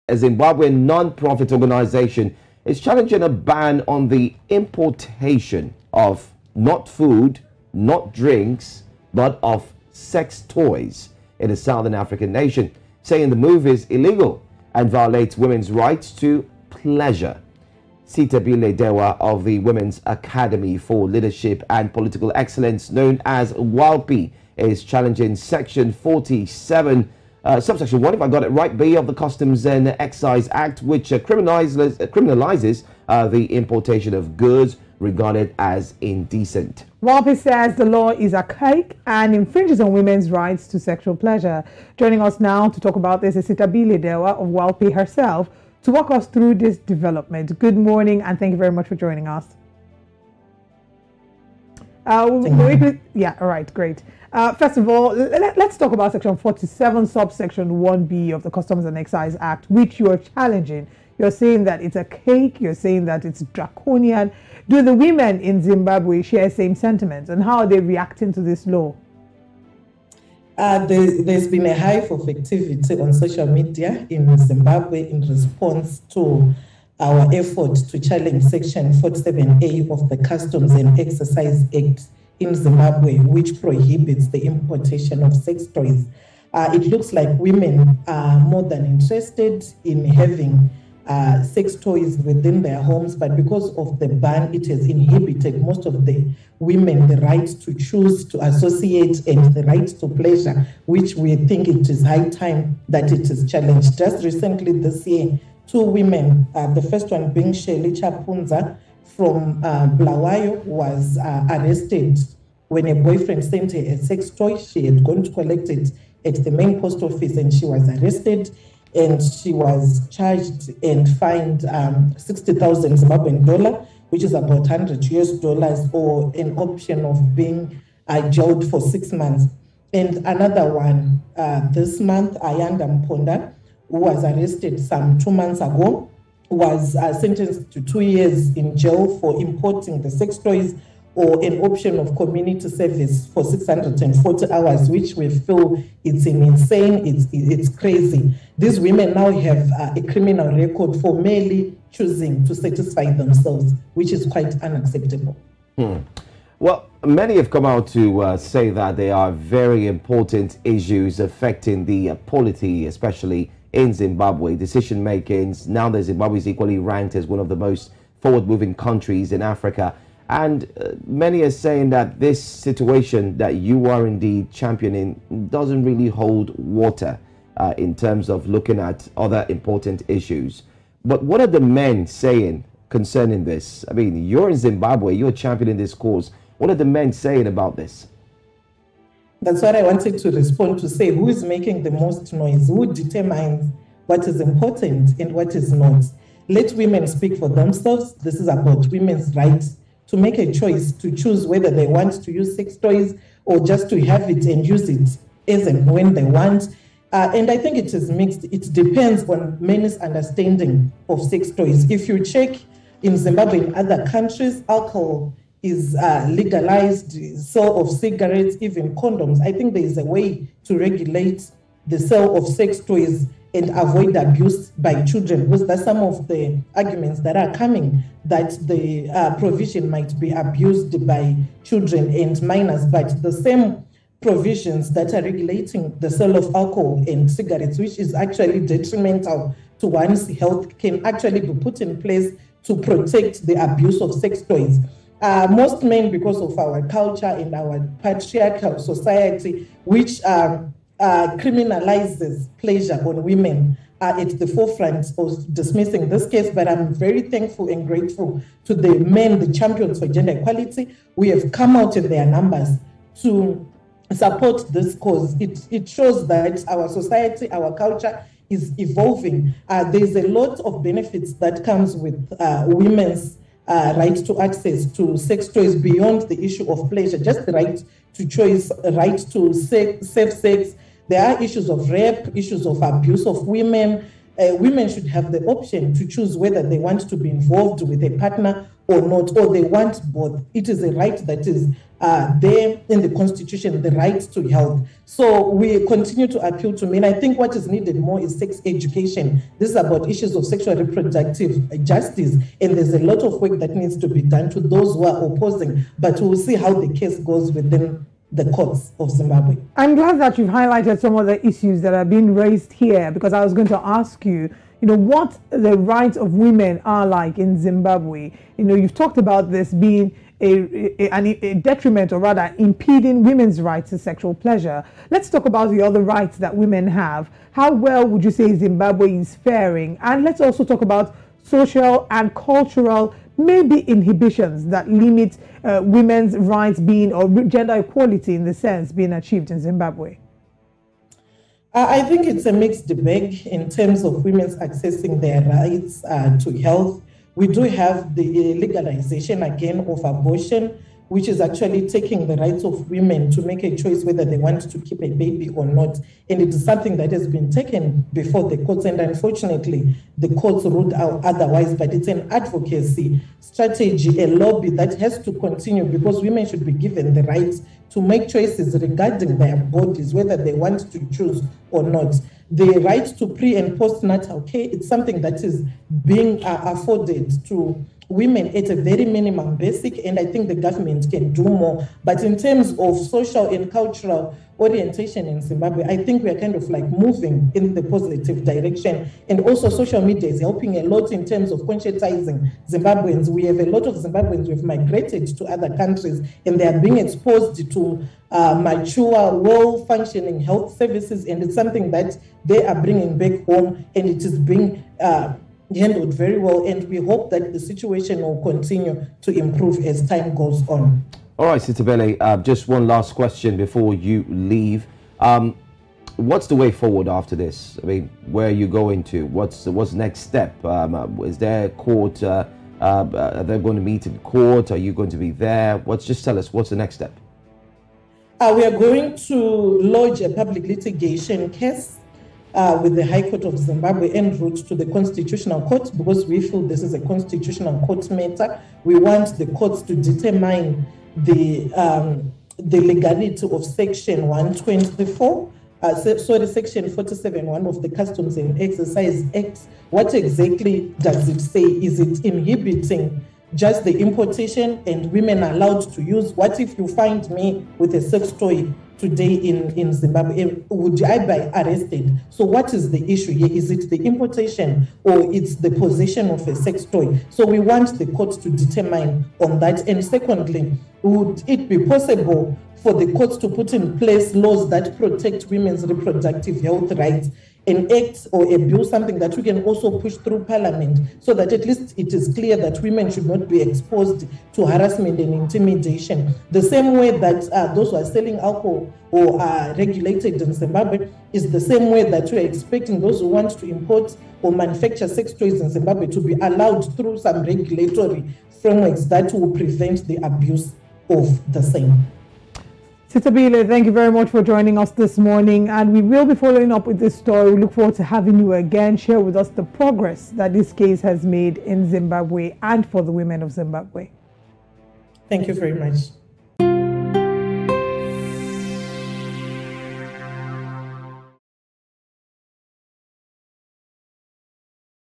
a Zimbabwean non-profit organization, is challenging a ban on the importation of not food, not drinks, but of sex toys in a Southern African nation, saying the move is illegal and violates women's rights to pleasure. Sitabile Dewa of the Women's Academy for Leadership and Political Excellence, known as WALPE, is challenging Section 47, subsection 1, if I got it right, B of the Customs and Excise Act, which criminalizes the importation of goods regarded as indecent. WALPE says the law is archaic and infringes on women's rights to sexual pleasure. Joining us now to talk about this is Sitabile Dewa of WALPE herself to walk us through this development. Good morning and thank you very much for joining us. Yeah, all right, great. First of all, let's talk about Section 47, subsection 1B of the Customs and Excise Act, which you are challenging. You're saying that it's archaic, you're saying that it's draconian. Do the women in Zimbabwe share same sentiments, and how are they reacting to this law? There's been a hive of activity on social media in Zimbabwe in response to our effort to challenge Section 47A of the Customs and Excise Act in Zimbabwe, which prohibits the importation of sex toys. It looks like women are more than interested in having sex toys within their homes, but because of the ban, it has inhibited most of the women the right to choose, to associate, and the right to pleasure, which we think it is high time that it is challenged. Just recently this year, two women, the first one being Shirley Chapunza from Bulawayo, was arrested when a boyfriend sent her a sex toy. She had gone to collect it at the main post office and she was arrested. And she was charged and fined 60,000 Zimbabwean dollar, which is about $100 or an option of being jailed for 6 months. And another one this month, Ayanda Mponda, who was arrested some 2 months ago, was sentenced to 2 years in jail for importing the sex toys or an option of community service for 640 hours, which we feel it's insane, it's crazy. These women now have a criminal record for merely choosing to satisfy themselves, which is quite unacceptable. Well, many have come out to say that there are very important issues affecting the polity, especially in Zimbabwe. Decision makings, now that Zimbabwe is equally ranked as one of the most forward-moving countries in Africa. And many are saying that this situation that you are indeed championing doesn't really hold water in terms of looking at other important issues. But what are the men saying concerning this? I mean, you're in Zimbabwe, you're championing this cause. What are the men saying about this? That's what I wanted to respond to, say who is making the most noise, who determines what is important and what is not. Let women speak for themselves. This is about women's rights to make a choice, to choose whether they want to use sex toys or just to have it and use it as and when they want. And I think it is mixed. It depends on men's understanding of sex toys. If you check in Zimbabwe and other countries, alcohol is legalized, sale of cigarettes, even condoms. I think there is a way to regulate the sale of sex toys and avoid abuse by children, because that's some of the arguments that are coming, that the provision might be abused by children and minors, but the same provisions that are regulating the sale of alcohol and cigarettes, which is actually detrimental to one's health, can actually be put in place to protect the abuse of sex toys. Most men, because of our culture and our patriarchal society, which criminalizes pleasure on women, are at the forefront of dismissing this case. But I'm very thankful and grateful to the men, the champions for gender equality. We have come out in their numbers to support this cause. It shows that our society, our culture is evolving. There's a lot of benefits that comes with women's right to access to sex toys beyond the issue of pleasure, just the right to choice, right to safe sex. There are issues of rape, issues of abuse of women, women should have the option to choose whether they want to be involved with a partner or not, or they want both. It is a right that is there in the Constitution, the right to health. So we continue to appeal to men. I think what is needed more is sex education. This is about issues of sexual reproductive justice, and there's a lot of work that needs to be done to those who are opposing, but we'll see how the case goes within the courts of Zimbabwe. I'm glad that you've highlighted some of the issues that are being raised here, because I was going to ask you, what the rights of women are like in Zimbabwe. You've talked about this being a detriment, or rather impeding women's rights to sexual pleasure. Let's talk about the other rights that women have. How well would you say Zimbabwe is faring? And let's also talk about social and cultural maybe inhibitions that limit women's rights being, or gender equality in the sense, being achieved in Zimbabwe. I think it's a mixed bag in terms of women's accessing their rights to health. We do have the legalization again of abortion, which is actually taking the rights of women to make a choice whether they want to keep a baby or not. And it is something that has been taken before the courts, and unfortunately, the courts ruled out otherwise. But it's an advocacy strategy, a lobby that has to continue, because women should be given the rights to make choices regarding their bodies, whether they want to choose or not. The right to pre- and postnatal care, it's something that is being afforded to women at a very minimum basic, and I think the government can do more. But in terms of social and cultural orientation in Zimbabwe, I think we are kind of like moving in the positive direction. And also social media is helping a lot in terms of conscientizing Zimbabweans. We have a lot of Zimbabweans who have migrated to other countries, and they are being exposed to mature, well-functioning health services, and it's something that they are bringing back home, and it is being handled very well, and we hope that the situation will continue to improve as time goes on. All right, Sitabile, just one last question before you leave. What's the way forward after this? I mean, where are you going to? What's the next step? Is there a court? Are they going to meet in court? Are you going to be there? Just tell us, what's the next step? We are going to lodge a public litigation case with the High Court of Zimbabwe en route to the Constitutional Court, because we feel this is a Constitutional Court matter. We want the courts to determine the legality of Section 124, Section 47(1) of the Customs and Excise Act. What exactly does it say? Is it inhibiting just the importation and women are allowed to use? What if you find me with a sex toy today in Zimbabwe? Would I be arrested? So what is the issue here? Is it the importation or it's the possession of a sex toy? So we want the court to determine on that. And secondly, would it be possible for the courts to put in place laws that protect women's reproductive health rights, an act or a bill, something that we can also push through Parliament, so that at least it is clear that women should not be exposed to harassment and intimidation. The same way that those who are selling alcohol or are regulated in Zimbabwe is the same way that we are expecting those who want to import or manufacture sex toys in Zimbabwe to be allowed through some regulatory frameworks that will prevent the abuse of the same. Sitabile, thank you very much for joining us this morning, and we will be following up with this story. We look forward to having you again share with us the progress that this case has made in Zimbabwe and for the women of Zimbabwe. Thank you very much.